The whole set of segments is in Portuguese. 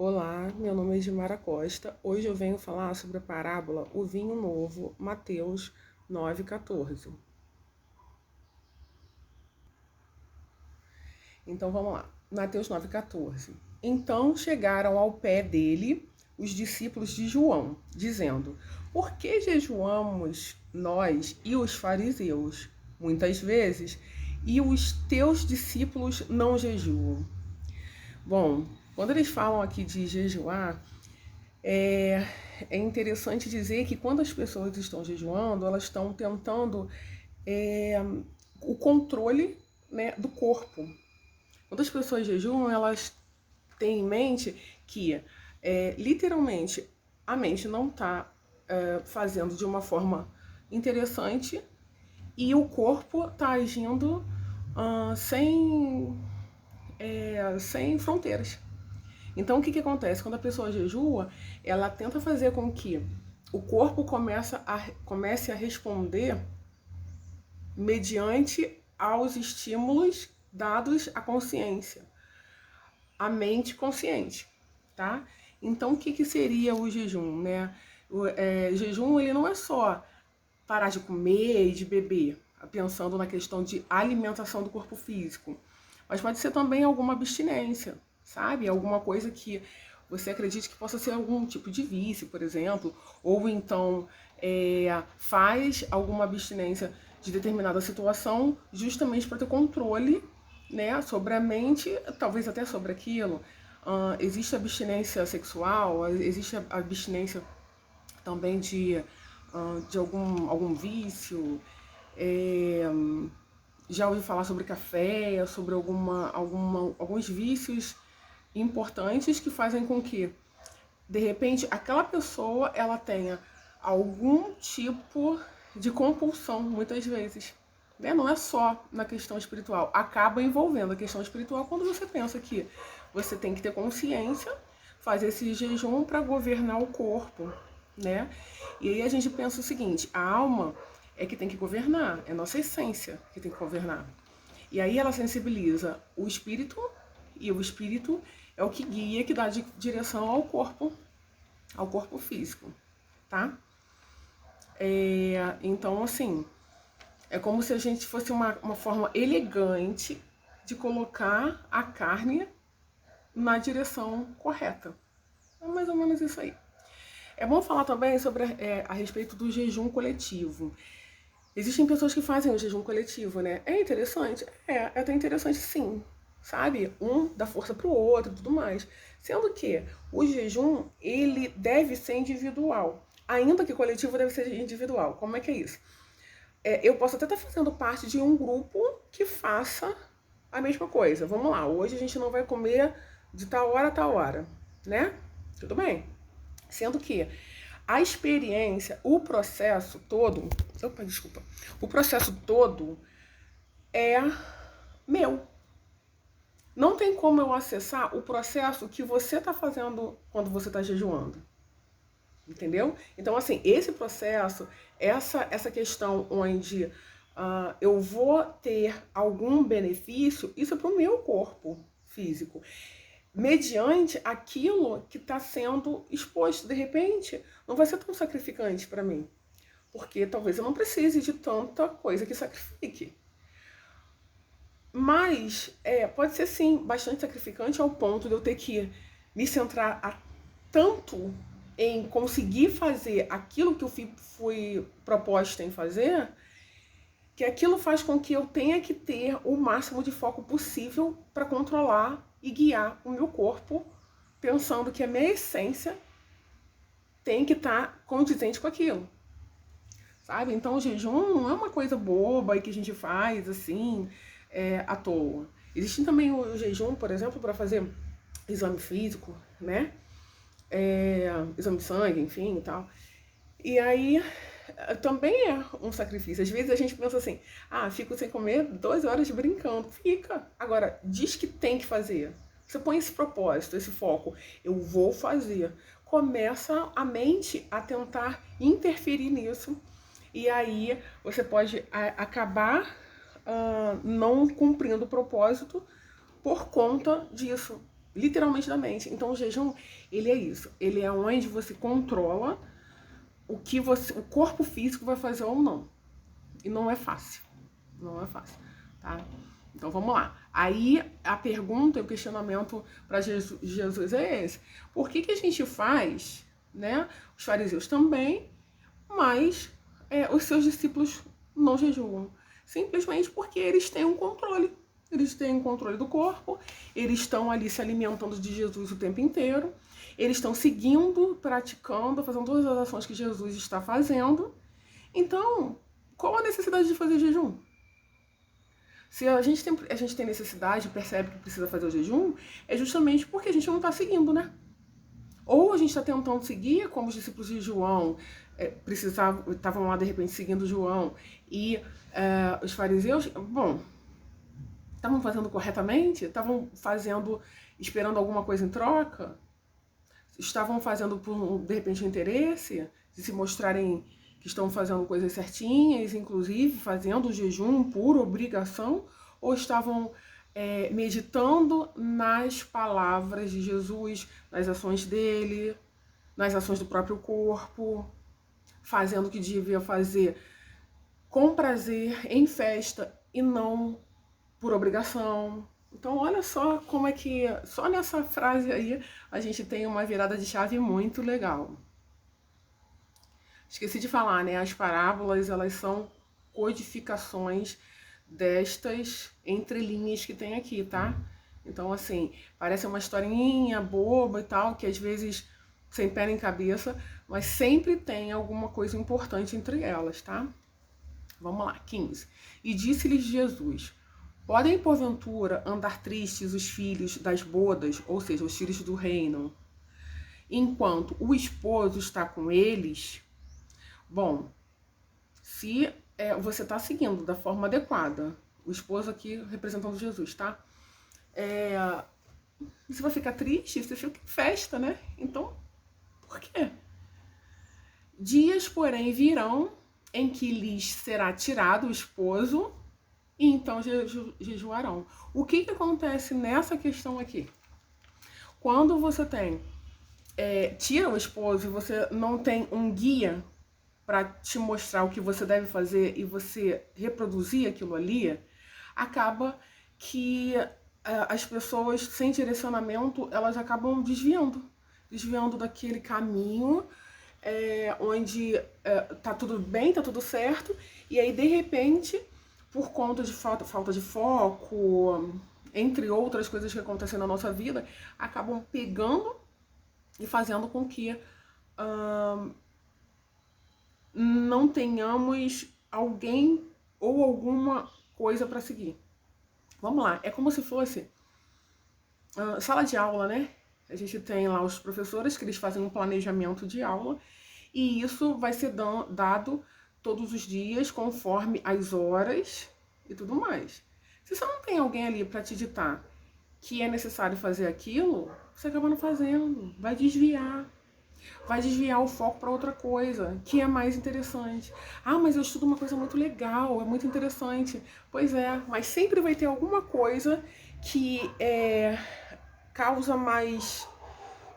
Olá, meu nome é Edmara Costa. Hoje eu venho falar sobre a parábola O Vinho Novo, Mateus 9,14. Então vamos lá, Mateus 9,14. Então chegaram ao pé dele os discípulos de João, dizendo: Por que jejuamos nós e os fariseus, muitas vezes, e os teus discípulos não jejuam? Bom, quando eles falam aqui de jejuar, é interessante dizer que quando as pessoas estão jejuando, elas estão tentando é, o controle, né, do corpo. Quando as pessoas jejuam, elas têm em mente que, literalmente, a mente não está fazendo de uma forma interessante e o corpo está agindo sem fronteiras. Então, o que acontece? Quando a pessoa jejua, ela tenta fazer com que o corpo comece a responder mediante aos estímulos dados à consciência, à mente consciente, tá? Então, o que seria o jejum, né? O jejum, ele não é só parar de comer e de beber, pensando na questão de alimentação do corpo físico, mas pode ser também alguma abstinência, sabe? Alguma coisa que você acredite que possa ser algum tipo de vício, por exemplo, ou então faz alguma abstinência de determinada situação justamente para ter controle, né, sobre a mente, talvez até sobre aquilo. Existe abstinência sexual, existe abstinência também de algum vício. Já ouvi falar sobre café, sobre alguns vícios importantes que fazem com que, de repente, aquela pessoa ela tenha algum tipo de compulsão, muitas vezes. Né? Não é só na questão espiritual, acaba envolvendo a questão espiritual quando você pensa que você tem que ter consciência, fazer esse jejum para governar o corpo, né? E aí a gente pensa o seguinte: a alma é que tem que governar, é nossa essência que tem que governar. E aí ela sensibiliza o espírito, e o espírito é o que guia, que dá direção ao corpo físico, tá? Então, assim, é como se a gente fosse uma forma elegante de colocar a carne na direção correta. É mais ou menos isso aí. É bom falar também sobre a respeito do jejum coletivo. Existem pessoas que fazem o jejum coletivo, né? É interessante? É até interessante sim, sabe? Um dá força pro outro e tudo mais. Sendo que o jejum, ele deve ser individual. Ainda que coletivo deve ser individual. Como é que é isso? Eu posso até estar fazendo parte de um grupo que faça a mesma coisa. Vamos lá, hoje a gente não vai comer de tal hora a tal hora, né? Tudo bem. Sendo que a experiência, o processo todo, o processo todo é meu. Não tem como eu acessar o processo que você está fazendo quando você está jejuando. Entendeu? Então, assim, esse processo, essa questão onde eu vou ter algum benefício, isso é para o meu corpo físico, mediante aquilo que está sendo exposto. De repente, não vai ser tão sacrificante para mim, porque talvez eu não precise de tanta coisa que sacrifique. Mas pode ser sim bastante sacrificante ao ponto de eu ter que me centrar tanto em conseguir fazer aquilo que eu fui proposta em fazer, que aquilo faz com que eu tenha que ter o máximo de foco possível para controlar e guiar o meu corpo, pensando que a minha essência tem que estar condizente com aquilo. Sabe? Então o jejum não é uma coisa boba e que a gente faz assim, à toa. Existe também o jejum, por exemplo, para fazer exame físico, né? Exame de sangue, enfim e tal. E aí também é um sacrifício. Às vezes a gente pensa assim: fico sem comer 2 horas brincando. Fica. Agora, diz que tem que fazer. Você põe esse propósito, esse foco. Eu vou fazer. Começa a mente a tentar interferir nisso. E aí você pode acabar não cumprindo o propósito por conta disso. literalmente da mente. Então o jejum, ele é isso. Ele é onde você controla o corpo físico vai fazer ou não. E não é fácil. Não é fácil, tá? Então vamos lá. Aí a pergunta, o questionamento para Jesus é esse. Por que a gente faz, né? Os fariseus também, mas os seus discípulos não jejuam? Simplesmente porque eles têm um controle. Eles têm um controle do corpo, eles estão ali se alimentando de Jesus o tempo inteiro, eles estão seguindo, praticando, fazendo todas as ações que Jesus está fazendo. Então, qual a necessidade de fazer jejum? Se a gente tem necessidade, percebe que precisa fazer o jejum, é justamente porque a gente não está seguindo, né? Ou a gente está tentando seguir, como os discípulos de João estavam lá de repente seguindo João, e os fariseus, bom, estavam fazendo corretamente? Estavam fazendo, esperando alguma coisa em troca? Estavam fazendo por, de repente, interesse de se mostrarem que estão fazendo coisas certinhas, inclusive fazendo o jejum por obrigação? Ou estavam meditando nas palavras de Jesus, nas ações dele, nas ações do próprio corpo, fazendo o que devia fazer com prazer, em festa e não por obrigação? Então olha só como é que, só nessa frase aí, a gente tem uma virada de chave muito legal. Esqueci de falar, né? As parábolas, elas são codificações destas entrelinhas que tem aqui, tá? Então, assim, parece uma historinha boba e tal, que às vezes sem pé nem cabeça, mas sempre tem alguma coisa importante entre elas, tá? Vamos lá, 15. E disse-lhes Jesus: podem, porventura, andar tristes os filhos das bodas, ou seja, os filhos do reino, enquanto o esposo está com eles? Bom, se você está seguindo da forma adequada, o esposo aqui representando Jesus, tá? Você vai ficar triste, você fica em festa, né? Então, por quê? Dias, porém, virão em que lhes será tirado o esposo, e então jejuarão. O que acontece nessa questão aqui? Quando você tira o esposo e você não tem um guia para te mostrar o que você deve fazer e você reproduzir aquilo ali, acaba que as pessoas sem direcionamento, elas acabam desviando daquele caminho onde tá tudo bem, tá tudo certo, e aí de repente, por conta de falta de foco, entre outras coisas que acontecem na nossa vida, acabam pegando e fazendo com que não tenhamos alguém ou alguma coisa para seguir. Vamos lá, é como se fosse sala de aula, né? A gente tem lá os professores que eles fazem um planejamento de aula e isso vai ser dado todos os dias conforme as horas e tudo mais. Se você não tem alguém ali para te ditar que é necessário fazer aquilo, você acaba não fazendo, vai desviar o foco para outra coisa, que é mais interessante. Ah, mas eu estudo uma coisa muito legal, é muito interessante. Pois é, mas sempre vai ter alguma coisa que causa mais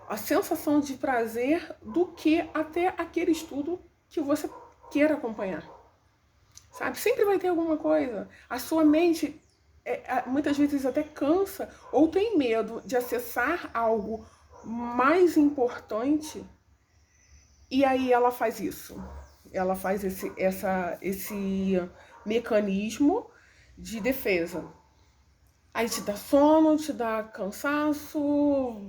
a sensação de prazer do que até aquele estudo que você queira acompanhar. Sabe? Sempre vai ter alguma coisa. A sua mente muitas vezes até cansa ou tem medo de acessar algo mais importante. E aí ela faz isso. Ela faz esse mecanismo de defesa. Aí te dá sono, te dá cansaço,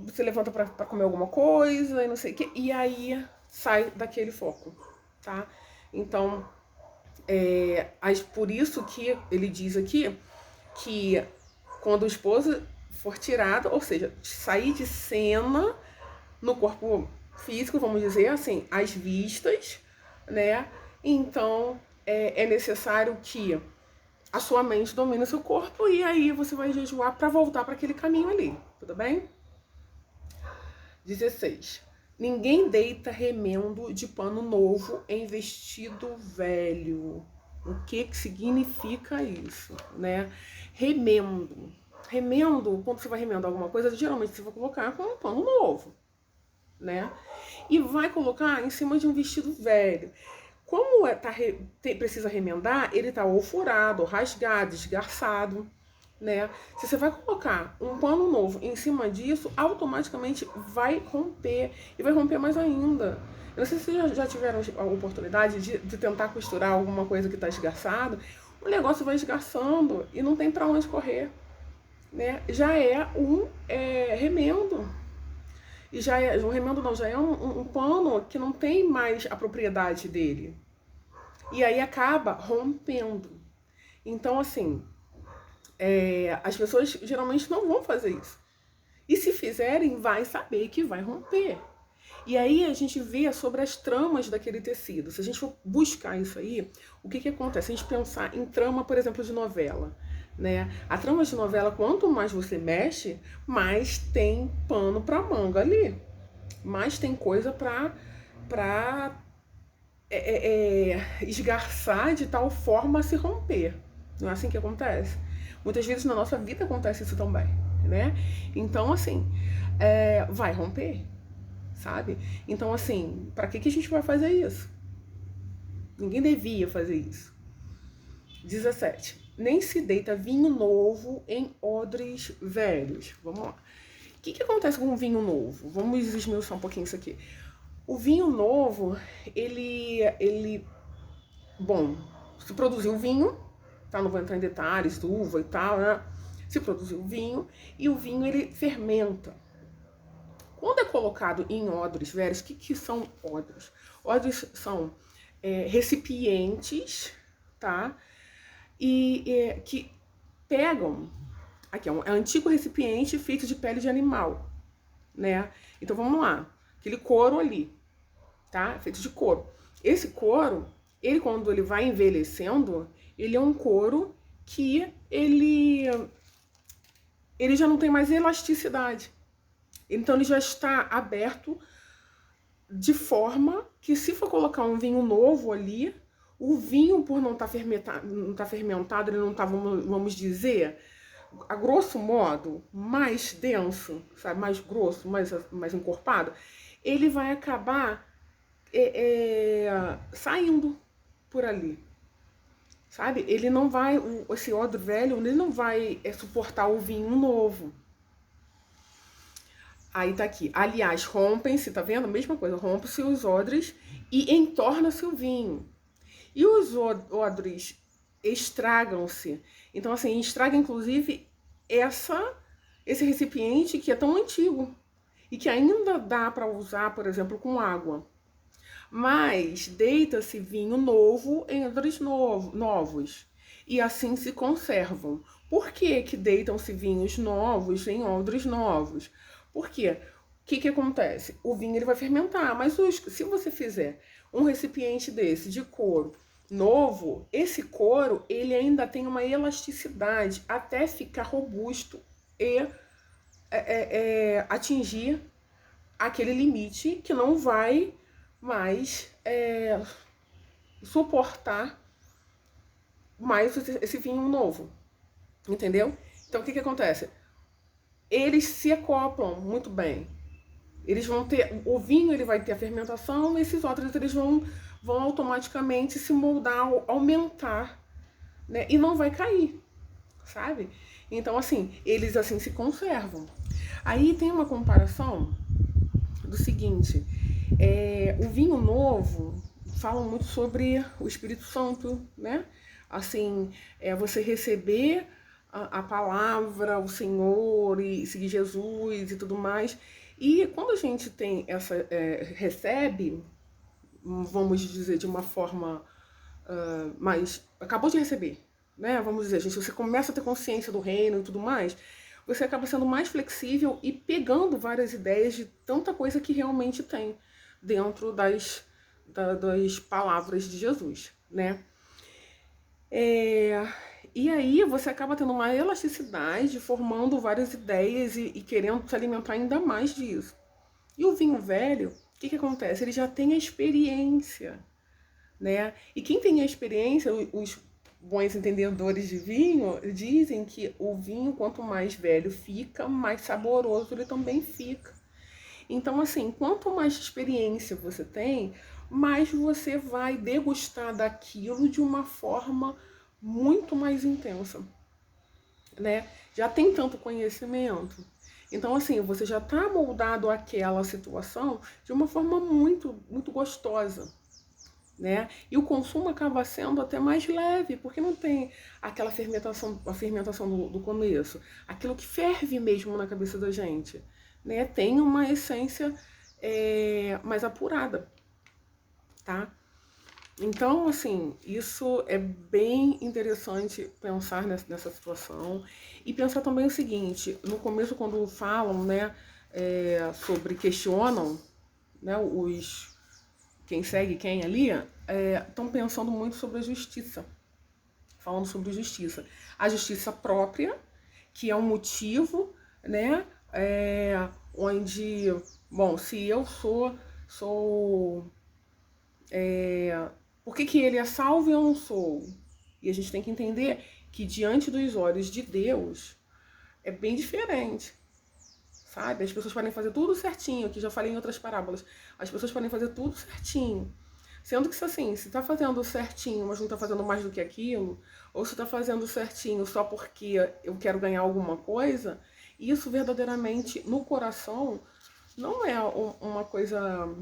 você levanta pra comer alguma coisa e não sei o que. E aí sai daquele foco, tá? Então, por isso que ele diz aqui que quando o esposo for tirado, ou seja, sair de cena no corpo físico, vamos dizer assim, às vistas, né? Então é necessário que a sua mente domine o seu corpo e aí você vai jejuar para voltar para aquele caminho ali, tudo bem? 16. Ninguém deita remendo de pano novo em vestido velho. O que significa isso, né? Remendo. remendo, quando você vai remendar alguma coisa, geralmente você vai colocar com um pano novo, né? E vai colocar em cima de um vestido velho. Como precisa remendar, ele tá ou furado, ou rasgado, esgarçado, né? Se você vai colocar um pano novo em cima disso, automaticamente vai romper. E vai romper mais ainda. Eu não sei se vocês já tiveram a oportunidade de tentar costurar alguma coisa que está esgarçado. O negócio vai esgarçando e não tem para onde correr, né? Já é um remendo. E já é um remendo, não, já é um pano que não tem mais a propriedade dele. E aí acaba rompendo. Então, assim, as pessoas geralmente não vão fazer isso. E se fizerem, vai saber que vai romper. E aí a gente vê sobre as tramas daquele tecido. Se a gente for buscar isso aí, o que acontece? Se a gente pensar em trama, por exemplo, de novela, né? A trama de novela, quanto mais você mexe, mais tem pano pra manga ali. Mais tem coisa pra esgarçar de tal forma a se romper. Não é assim que acontece? Muitas vezes na nossa vida acontece isso também, né? Então, assim, vai romper, sabe? Então, assim, para que a gente vai fazer isso? Ninguém devia fazer isso. 17. Nem se deita vinho novo em odres velhos. Vamos lá. O que acontece com o vinho novo? Vamos esmiuçar um pouquinho isso aqui. O vinho novo, bom, se produziu vinho, tá? Não vou entrar em detalhes, uva e tal, né? Se produziu vinho, e o vinho, ele fermenta. Quando é colocado em odres velhos, o que são odres? Odres são recipientes, tá? E que pegam... Aqui é um antigo recipiente feito de pele de animal, né? Então vamos lá. Aquele couro ali, tá? Feito de couro. Esse couro, ele quando ele vai envelhecendo, ele é um couro que ele já não tem mais elasticidade. Então ele já está aberto de forma que, se for colocar um vinho novo ali, o vinho, por não estar fermentado, ele não está, vamos dizer, a grosso modo, mais denso, sabe, mais grosso, mais encorpado, ele vai acabar saindo por ali, sabe? Ele não vai, esse odre velho, ele não vai suportar o vinho novo. Aí tá aqui, aliás, rompem-se, tá vendo? Mesma coisa, rompem-se os odres e entorna-se o vinho. E os odres estragam-se. Então, assim, estraga inclusive esse recipiente que é tão antigo e que ainda dá para usar, por exemplo, com água. Mas deita-se vinho novo em odres novos e assim se conservam. Por que deitam-se vinhos novos em odres novos? Por quê? O que acontece? O vinho ele vai fermentar, mas se você fizer um recipiente desse de couro novo, esse couro ele ainda tem uma elasticidade até ficar robusto e atingir aquele limite que não vai mais suportar mais esse vinho novo, entendeu? Então o que acontece? Eles se acoplam muito bem. Eles vão ter, o vinho ele vai ter a fermentação, e esses outros eles vão automaticamente se moldar, aumentar, né? E não vai cair, sabe? Então assim, eles assim se conservam. Aí tem uma comparação do seguinte, o vinho novo fala muito sobre o Espírito Santo, né? Assim, você receber a palavra, o Senhor e seguir Jesus e tudo mais. E quando a gente tem recebe, vamos dizer, de uma forma mais... Acabou de receber, né? Vamos dizer, gente, você começa a ter consciência do reino e tudo mais, você acaba sendo mais flexível e pegando várias ideias de tanta coisa que realmente tem dentro das palavras de Jesus, né? E aí você acaba tendo uma elasticidade, formando várias ideias e querendo se alimentar ainda mais disso. E o vinho velho, o que acontece? Ele já tem a experiência, né? E quem tem a experiência, os bons entendedores de vinho dizem que o vinho, quanto mais velho fica, mais saboroso ele também fica. Então, assim, quanto mais experiência você tem, mais você vai degustar daquilo de uma forma muito mais intensa, né? Já tem tanto conhecimento. Então, assim, você já está moldado àquela situação de uma forma muito gostosa, né? E o consumo acaba sendo até mais leve, porque não tem aquela fermentação, a fermentação do começo, aquilo que ferve mesmo na cabeça da gente, né? Tem uma essência mais apurada, tá? Então, assim, isso é bem interessante pensar nessa situação e pensar também o seguinte: no começo, quando falam, né, sobre questionam, né, quem segue quem ali, estão pensando muito sobre a justiça, falando sobre justiça. A justiça própria, que é um motivo, né, onde, bom, se eu sou por que ele é salvo e eu não sou? E a gente tem que entender que diante dos olhos de Deus é bem diferente, sabe? As pessoas podem fazer tudo certinho, que já falei em outras parábolas. As pessoas podem fazer tudo certinho. Sendo que, assim, se tá fazendo certinho, mas não tá fazendo mais do que aquilo, ou se tá fazendo certinho só porque eu quero ganhar alguma coisa, isso verdadeiramente, no coração, não é uma coisa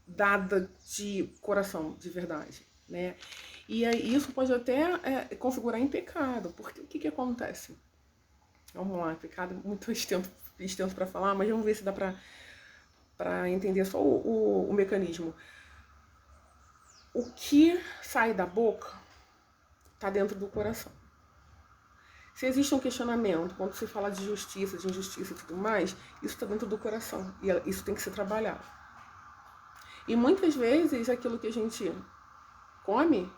dada de coração, de verdade, né? E aí isso pode até configurar em pecado, porque o que acontece? Vamos lá, pecado é muito extenso para falar, mas vamos ver se dá para entender só o mecanismo. O que sai da boca está dentro do coração. Se existe um questionamento, quando se fala de justiça, de injustiça e tudo mais, isso está dentro do coração e isso tem que ser trabalhado. E muitas vezes aquilo que a gente come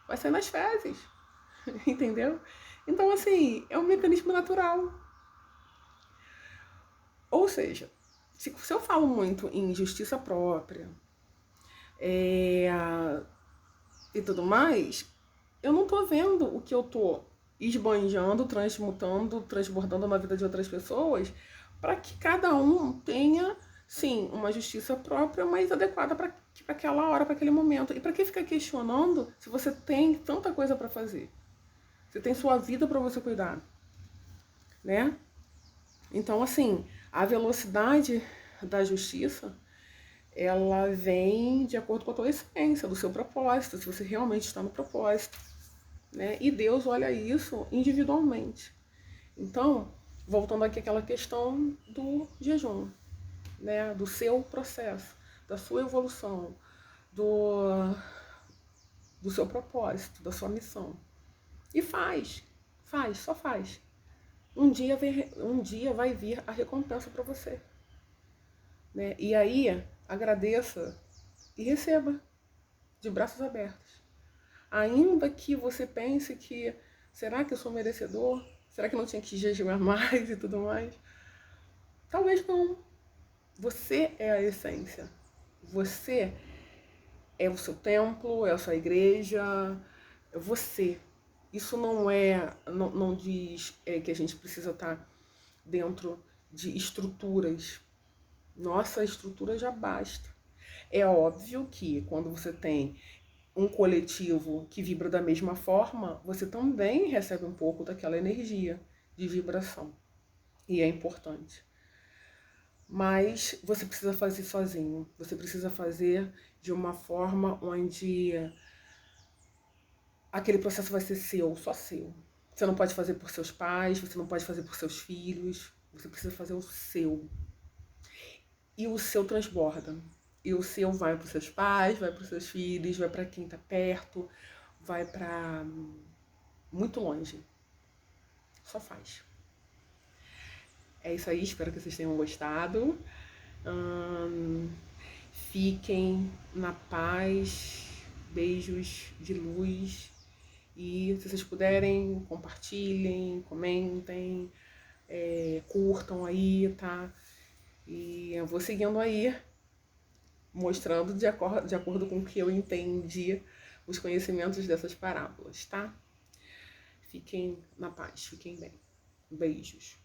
vai sair nas fezes, entendeu? Então, assim, é um mecanismo natural. Ou seja, se eu falo muito em justiça própria e tudo mais, eu não tô vendo o que eu tô esbanjando, transmutando, transbordando na vida de outras pessoas para que cada um tenha, sim, uma justiça própria, mas adequada para aquela hora, para aquele momento. E para que ficar questionando se você tem tanta coisa para fazer? Você tem sua vida para você cuidar, né? Então, assim, a velocidade da justiça, ela vem de acordo com a tua essência, do seu propósito, se você realmente está no propósito, né? E Deus olha isso individualmente. Então, voltando aqui àquela questão do jejum, né? Do seu processo, da sua evolução, do seu propósito, da sua missão. E só faz. Um dia vai vir a recompensa para você, né? E aí, agradeça e receba de braços abertos. Ainda que você pense que, será que eu sou merecedor? Será que eu não tinha que jejuar mais e tudo mais? Talvez não. Você é a essência. Você é o seu templo, é a sua igreja, é você. Isso não diz que a gente precisa estar dentro de estruturas. Nossa estrutura já basta. É óbvio que quando você tem um coletivo que vibra da mesma forma, você também recebe um pouco daquela energia de vibração. E é importante. Mas você precisa fazer sozinho. Você precisa fazer de uma forma onde aquele processo vai ser seu, só seu. Você não pode fazer por seus pais, você não pode fazer por seus filhos. Você precisa fazer o seu. E o seu transborda. E o seu vai para os seus pais, vai para os seus filhos, vai para quem está perto, vai para muito longe. Só faz. É isso aí, espero que vocês tenham gostado. Fiquem na paz, beijos de luz. E se vocês puderem, compartilhem, comentem, curtam aí, tá? E eu vou seguindo aí, mostrando de acordo com o que eu entendi os conhecimentos dessas parábolas, tá? Fiquem na paz, fiquem bem. Beijos.